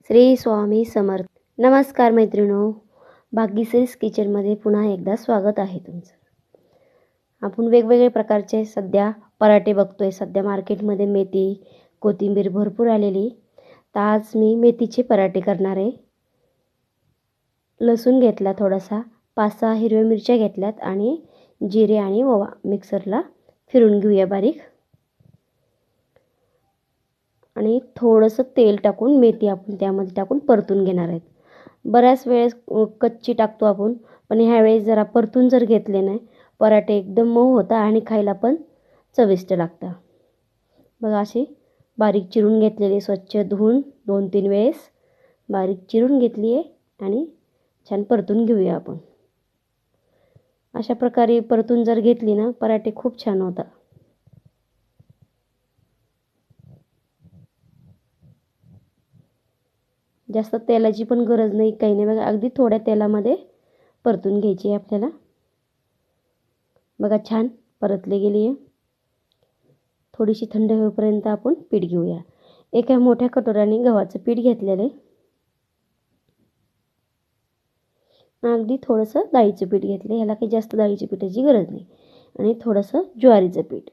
श्री स्वामी समर्थ. नमस्कार मैत्रिणो, भाग्यश्रीज किचनमध्ये पुन्हा एकदा स्वागत आहे तुमचं. आपण वेगवेगळे प्रकारचे सध्या पराठे बघतोय. सध्या मार्केटमध्ये मेथी, कोथिंबीर भरपूर आलेली. तर आज मी मेथीचे पराठे करणार आहे. लसूण घेतला थोडासा, 5-6 हिरव्या मिरच्या घेतल्यात आणि जिरे आणि ओवा मिक्सरला फिरून घेऊया बारीक. आणि थोडंसं तेल टाकून मेथी आपण त्यामध्ये टाकून परतून घेणार आहेत. बऱ्याच वेळेस कच्ची टाकतो आपण, पण ह्यावेळेस जरा परतून जर घेतले नाही पराठे एकदम मऊ होता आणि खायला पण चविष्ट लागतात. बघा अशी बारीक चिरून घेतलेली, स्वच्छ धुवून 2-3 वेळेस बारीक चिरून घेतली आहे आणि छान परतून घेऊया आपण. अशा प्रकारे परतून जर घेतली ना पराठे खूप छान होतात. जास्त तेलाची पण गरज नाही, काही नाही. बघा अगदी थोड्या तेलामध्ये परतून घ्यायची आहे आपल्याला. बघा छान परतले गेली आहे. थोडीशी थंड होईपर्यंत आपण पीठ घेऊया. एका मोठ्या कटोऱ्याने गव्हाचं पीठ घेतलेलं आहे. अगदी थोडंसं डाळीचं पीठ घेतलं. ह्याला काही जास्त डाळीच्या पिठाची गरज नाही. आणि थोडंसं ज्वारीचं पीठ.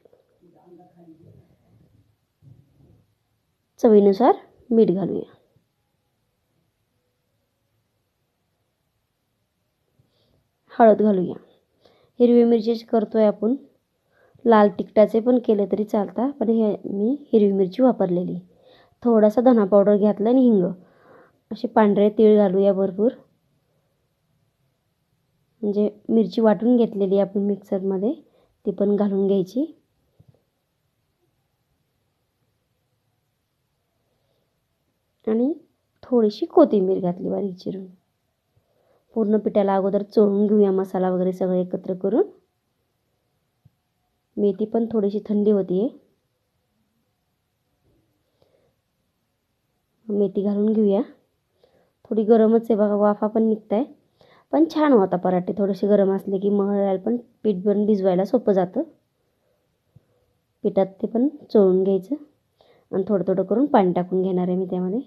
चवीनुसार मीठ घालूया. हळद घालूया. हिरवी मिरची करतोय आपण, लाल तिखटाचे पण केले तरी चालतात, पण हे मी हिरवी मिरची वापरलेली. थोडासा धना पावडर घातला आणि हिंग. असे पांढरे तीळ घालूया भरपूर. म्हणजे मिरची वाटून घेतलेली आपण मिक्सरमध्ये, ती पण घालून घ्यायची. आणि थोडीशी कोथिंबीर घातली बारीक चिरून. पूर्ण पिठाला अगोदर चोळून घेऊया, मसाला वगैरे सगळं एकत्र करून. मेथी पण थोडीशी थंडी होती. मेथी घालून घेऊया. थोडी गरमच आहे बघा, वाफा पण निघताय, पण छान होता पराठे. थोडेसे गरम असले की मळायला पण पीठ पण भिजवायला सोपं जातं. पिठात ते पण चोळून घ्यायचं आणि थोडं थोडं करून पाणी टाकून घेणार आहे मी त्यामध्ये.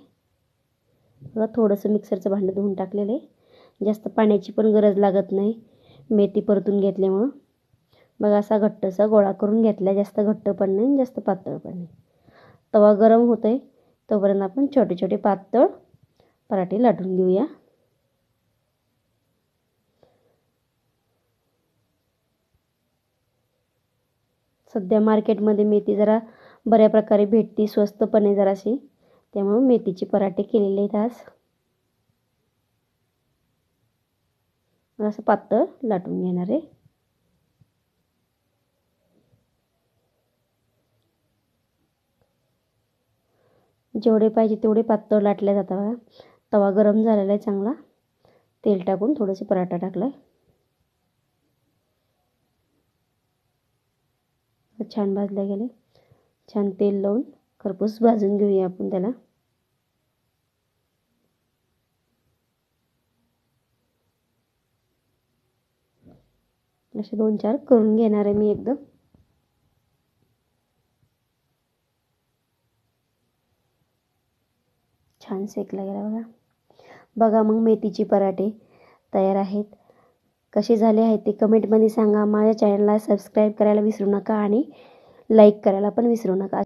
बघा थोडंसं मिक्सरचं भांडं धुवून टाकलेलं आहे. जास्त पाण्याची पण गरज लागत नाही मेथी परतून घेतल्यामुळं. बघा असा घट्टसा गोळा करून घेतला. जास्त घट्ट पण नाही, जास्त पातळ पण नाही. तवा गरम होतोय तोपर्यंत आपण छोटे छोटे पातळ पराठे लाटून घेऊया. सध्या मार्केटमध्ये मेथी जरा बऱ्या प्रकारे भेटते, स्वस्त पण आहे जराशी, त्यामुळे मेथीचे पराठे केलेले आहेत आज. असं पातळ लाटून घेणार आहे. जेवढे पाहिजे तेवढे पातळ लाटले जातात. तवा गरम झालेला आहे चांगला. तेल टाकून थोडेसे पराठा टाकलाय. छान भाजले गेले. छान तेल लावून खरपूस भाजून घेऊया आपण त्याला. असे 2-4 करून घेणार आहे मी एकदम. छान सेकला गेला बघा. बघा मग मेथीचे पराठे तयार आहेत. कसे झाले आहेत ते कमेंटमध्ये सांगा. माझ्या चॅनलला सबस्क्राईब करायला विसरू नका आणि लाईक करायला पण विसरू नका.